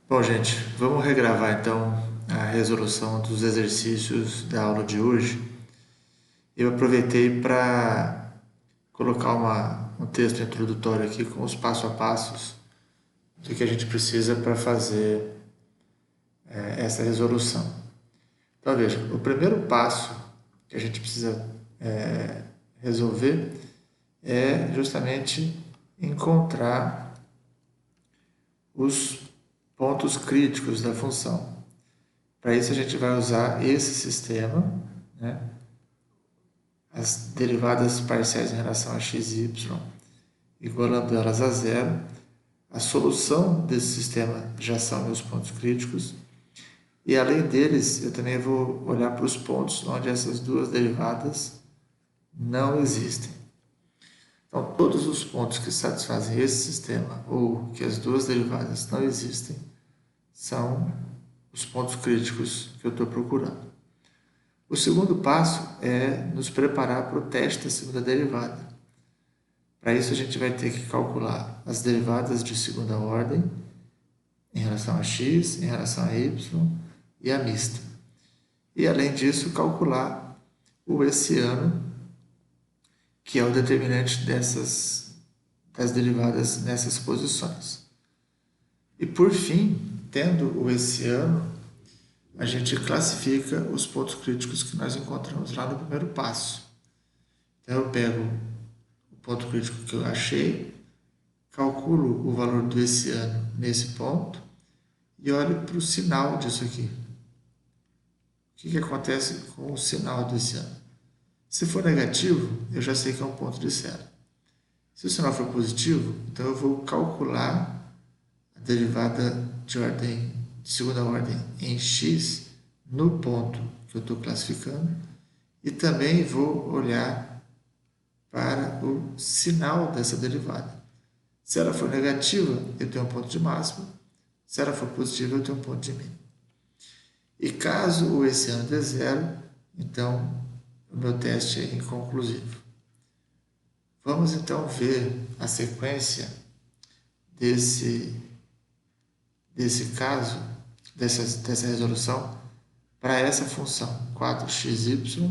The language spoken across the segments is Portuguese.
Bom, gente, vamos regravar então a resolução dos exercícios da aula de hoje. Eu aproveitei para colocar um texto introdutório aqui com os passo a passos do que a gente precisa para fazer essa resolução. Então, veja, o primeiro passo que a gente precisa resolver é justamente encontrar os pontos críticos da função. Para isso a gente vai usar esse sistema, né? As derivadas parciais em relação a x e y, igualando elas a zero. A solução desse sistema já são meus pontos críticos. E além deles, eu também vou olhar para os pontos onde essas duas derivadas não existem. Então, todos os pontos que satisfazem esse sistema ou que as duas derivadas não existem são os pontos críticos que eu estou procurando. O segundo passo é nos preparar para o teste da segunda derivada. Para isso, a gente vai ter que calcular as derivadas de segunda ordem em relação a x, em relação a y e a mista. E, além disso, calcular o hessiano, que é o determinante das derivadas nessas posições. E, por fim, tendo o hessiano, a gente classifica os pontos críticos que nós encontramos lá no primeiro passo. Então, eu pego o ponto crítico que eu achei, calculo o valor do hessiano nesse ponto e olho para o sinal disso aqui. O que acontece com o sinal do hessiano? Se for negativo, eu já sei que é um ponto de zero. Se o sinal for positivo, então eu vou calcular a derivada de segunda ordem em x no ponto que eu estou classificando e também vou olhar para o sinal dessa derivada. Se ela for negativa, eu tenho um ponto de máximo. Se ela for positiva, eu tenho um ponto de mínimo. E caso o hessiano dê zero, então o meu teste é inconclusivo. Vamos então ver a sequência desse caso, dessa resolução, para essa função 4xy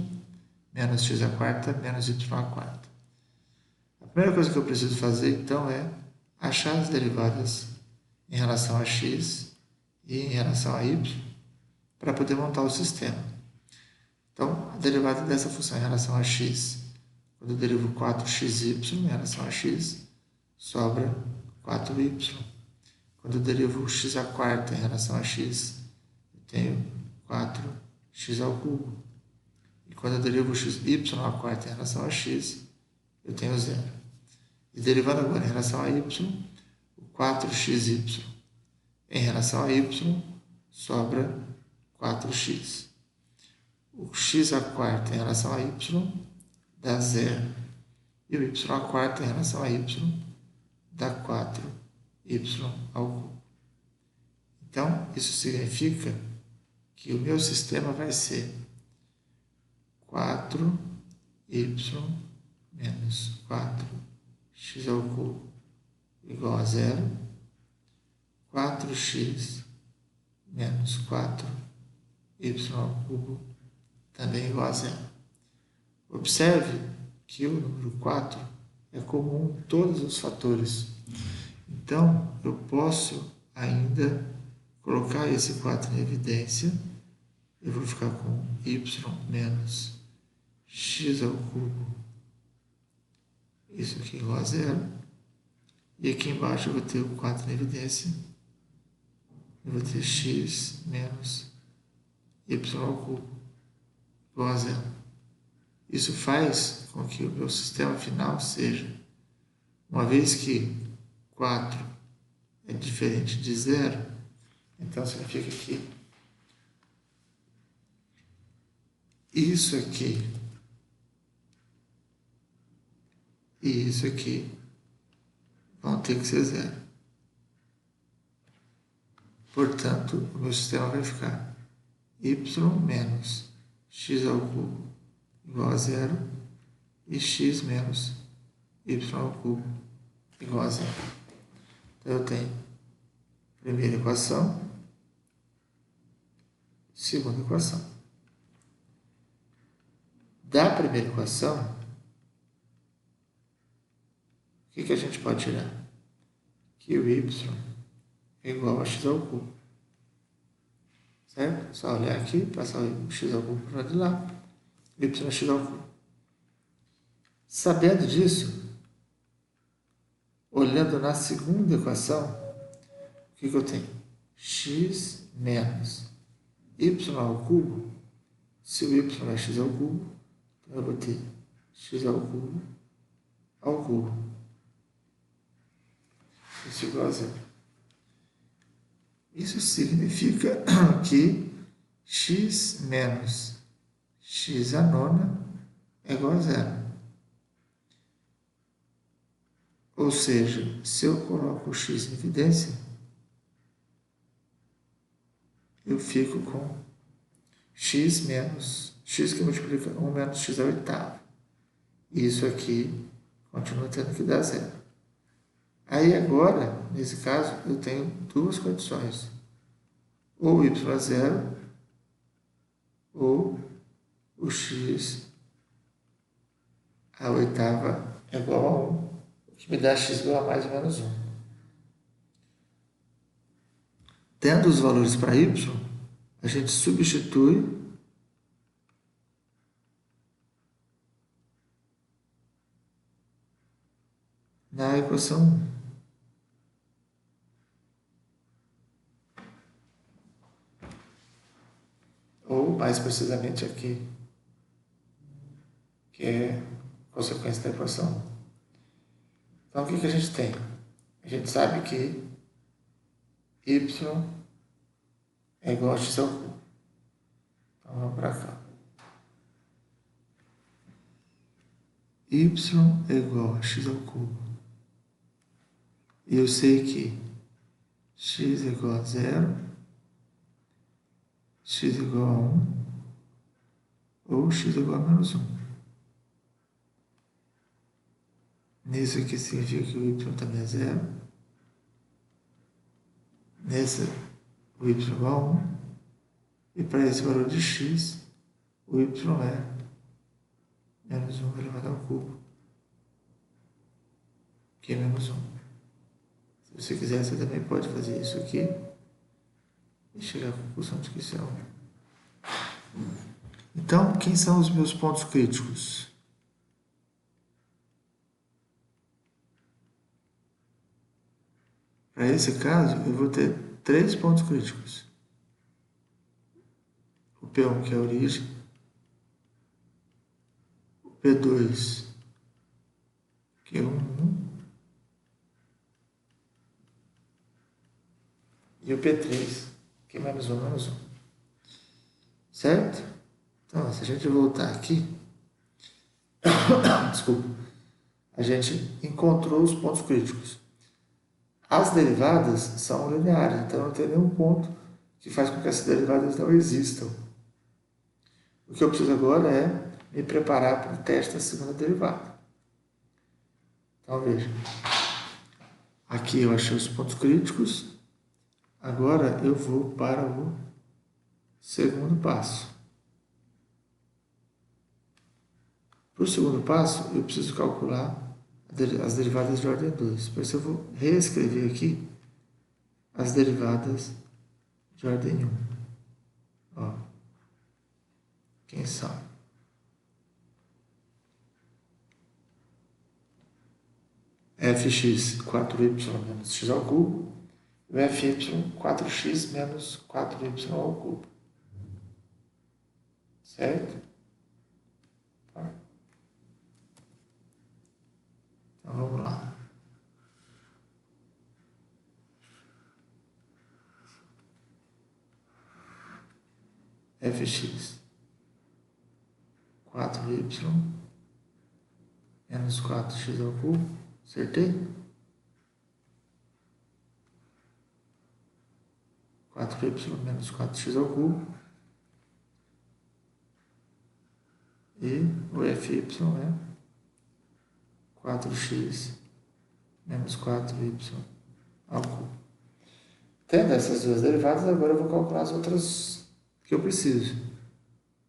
menos x à quarta menos y à quarta. A primeira coisa que eu preciso fazer, então, é achar as derivadas em relação a x e em relação a y para poder montar o sistema. Então, a derivada dessa função em relação a x, quando eu derivo 4xy em relação a x, sobra 4y. Quando eu derivo x à quarta em relação a x, eu tenho 4x ao cubo. E quando eu derivo y à quarta em relação a x, eu tenho zero. E derivando agora em relação a y, o 4xy em relação a y sobra 4x. O x à quarta em relação a y dá zero. E o y à quarta em relação a y dá 4y ao cubo. Então, isso significa que o meu sistema vai ser 4y menos 4x ao cubo igual a zero, 4x menos 4y ao cubo também igual a zero. Observe que o número 4 é comum em todos os fatores. Então, eu posso ainda colocar esse 4 em evidência. Eu vou ficar com y menos x ao cubo, isso aqui igual a zero. E aqui embaixo eu vou ter o 4 em evidência. Eu vou ter x menos y ao cubo igual a zero. Isso faz com que o meu sistema final seja, uma vez que 4 é diferente de zero, então significa que isso aqui e isso aqui vão ter que ser zero. Portanto, o meu sistema vai ficar y menos x ao cubo igual a zero e x menos y ao cubo igual a zero. Então, eu tenho a primeira equação, segunda equação. Da primeira equação, o que a gente pode tirar? Que o y é igual a x ao cubo. Certo? Só olhar aqui, passar o x ao cubo para o lado de lá. Y é x ao cubo. Sabendo disso, olhando na segunda equação, o que eu tenho? X menos y ao cubo. Se o y é x ao cubo, então eu vou ter x ao cubo ao cubo. Isso é igual a zero. Isso significa que x menos x à nona é igual a zero. Ou seja, se eu coloco o x em evidência, eu fico com x menos x que multiplica 1 menos x à oitava. E isso aqui continua tendo que dar zero. Aí agora, nesse caso, eu tenho duas condições. Ou y é zero, ou o x à oitava é igual a 1, o que me dá x igual a mais ou menos 1. Tendo os valores para y, a gente substitui na equação 1. Ou, mais precisamente aqui, que é consequência da equação 1. Então, o que a gente tem? A gente sabe que y é igual a x ao cubo. Então, vamos para cá. Y é igual a x ao cubo. E eu sei que x é igual a 0, x é igual a 1, ou x é igual a menos 1. Nisso aqui significa que o y também é 0. Nesse, o y é igual a 1. E para esse valor de x, o y é menos 1 elevado ao cubo, que é menos 1. Se você quiser, você também pode fazer isso aqui e chegar à conclusão de que isso é 1. Então, quem são os meus pontos críticos? Para esse caso, eu vou ter 3 pontos críticos. O P1, que é a origem. O P2, que é o 1. E o P3, que é menos 1, menos 1. Certo? Então, se a gente voltar aqui, desculpa, a gente encontrou os pontos críticos. As derivadas são lineares, então não tem nenhum ponto que faz com que essas derivadas não existam. O que eu preciso agora é me preparar para o teste da segunda derivada. Então, veja. Aqui eu achei os pontos críticos. Agora eu vou para o segundo passo. Para o segundo passo, eu preciso calcular as derivadas de ordem 2. Por isso eu vou reescrever aqui as derivadas de ordem 1. Ó, quem são? Fx 4y menos x ao cubo e o fy 4x menos 4y ao cubo. Certo? Então vamos lá. Fx 4y menos 4x ao cubo. Acertei? 4y menos 4x ao cubo. E o fy é 4x menos 4y ao cubo. Tendo essas duas derivadas, agora eu vou calcular as outras que eu preciso,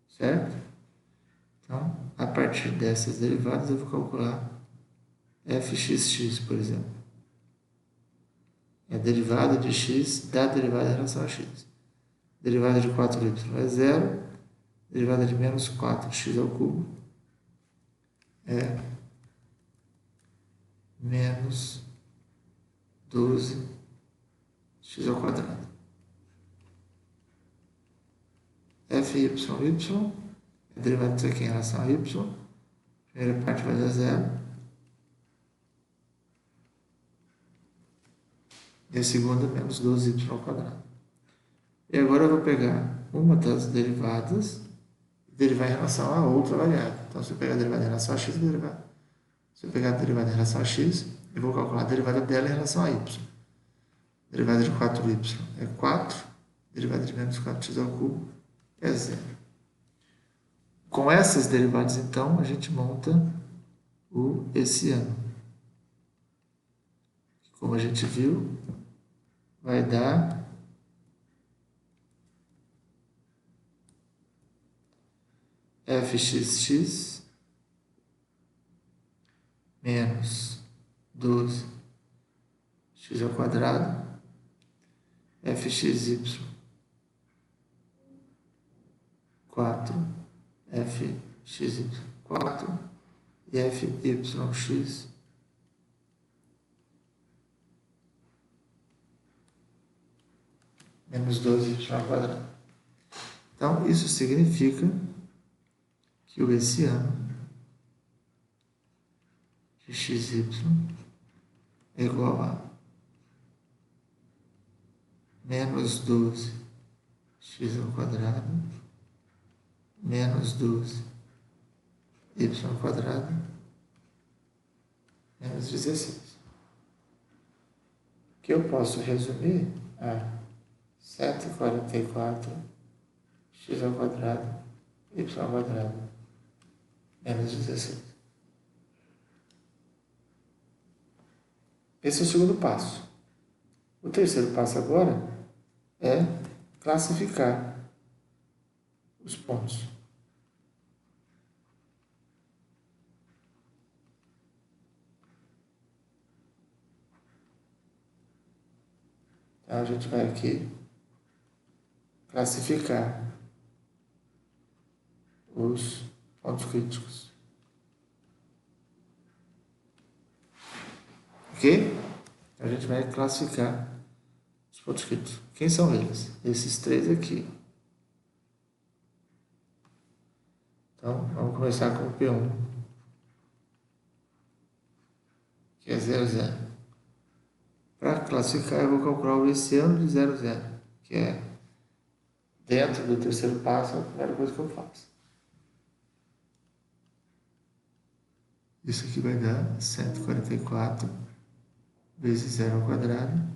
certo? Então, a partir dessas derivadas, eu vou calcular fxx, por exemplo. É a derivada de x da derivada em relação a x. Derivada de 4y é zero. Derivada de menos 4x ao cubo é menos 12x ao quadrado. Fy, a derivada disso aqui em relação a y. Primeira parte vai dar zero. E a segunda, menos 12y ao quadrado. E agora eu vou pegar uma das derivadas e derivar em relação a outra variável. Então, se eu pegar a derivada em relação a x, se eu pegar a derivada em relação a x, eu vou calcular a derivada dela em relação a y. Derivada de 4y é 4. Derivada de menos 4x ao cubo é zero. Com essas derivadas, então, a gente monta o hessiano. Como a gente viu, vai dar fxx menos 12x ao quadrado, fxy 4, fxy 4 e fyx menos 12y ao quadrado. Então, isso significa que o hessiano de xy é igual a menos 12x ao quadrado menos 12y ao quadrado menos 16. Que eu posso resumir a 144x ao quadrado y ao quadrado menos 16. Esse é o segundo passo. O terceiro passo agora é classificar os pontos. Então, a gente vai aqui classificar os pontos críticos. Ok? A gente vai classificar os pontos críticos. Quem são eles? Esses três aqui. Então, vamos começar com o P1, que é 0, 0. Para classificar, eu vou calcular o hessiano de 0, 0, que é, dentro do terceiro passo, a primeira coisa que eu faço. Isso aqui vai dar 144 vezes 0 ao quadrado,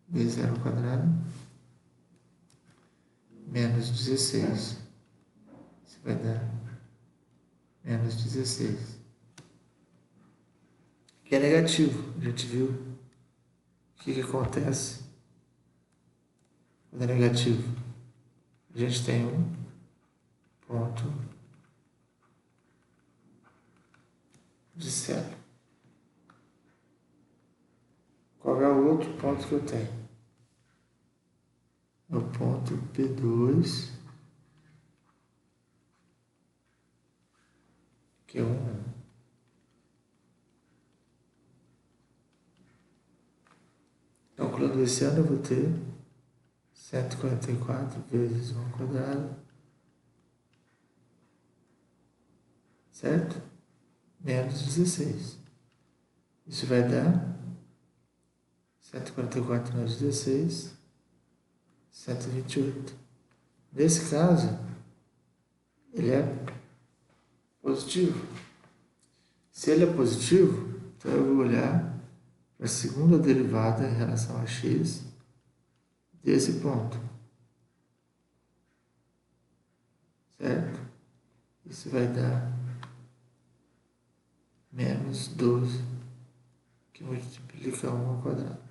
vezes 0 ao quadrado, menos 16. Isso vai dar menos 16. Que é negativo. A gente viu o que acontece quando é negativo. A gente tem um ponto de zero. Qual é o outro ponto que eu tenho? É o ponto P2, que é 1. Calculando esse ano, eu vou ter 144 vezes 1 ao quadrado, certo? Menos 16. Isso vai dar 144 menos 16, 128. Nesse caso, ele é positivo. Se ele é positivo, então eu vou olhar para a segunda derivada em relação a x desse ponto, certo? Isso vai dar menos 12, que multiplica 1 ao quadrado.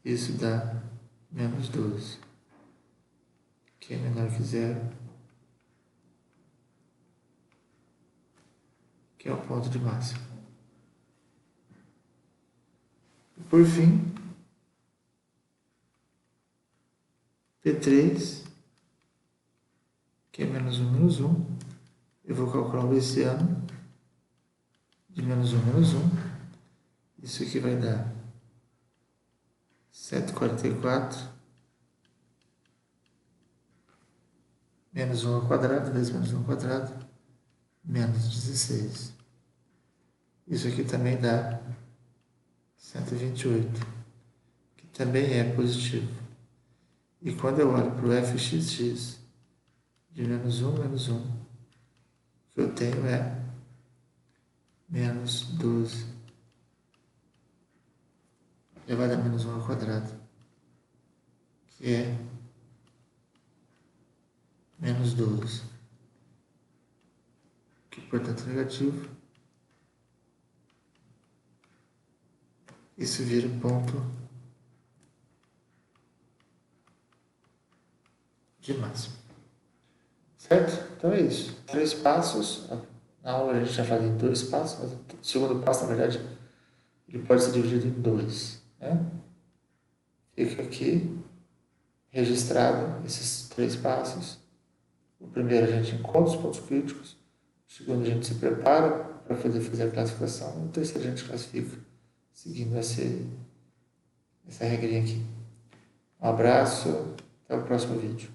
Isso dá menos 12. que é menor que zero, que é o ponto de máxima. E por fim, P3, que é menos 1, menos 1. Eu vou calcular o Bessiano de menos 1, menos 1. Isso aqui vai dar 144 menos 1 ao quadrado vezes menos 1 ao quadrado, menos 16. Isso aqui também dá 128, que também é positivo. E quando eu olho para o fxx de menos 1, menos 1, o que eu tenho é menos 12 elevado a menos 1 ao quadrado, que é menos 12, que portanto é negativo. Isso vira ponto de máximo. Certo? Então é isso. 3 passos. Na aula a gente já falou em 2 passos, mas o segundo passo, na verdade, ele pode ser dividido em 2. Né? Fica aqui registrado esses 3 passos. O primeiro a gente encontra os pontos críticos. O segundo a gente se prepara para poder fazer a classificação. E o terceiro a gente classifica, seguindo essa regrinha aqui. Um abraço, até o próximo vídeo.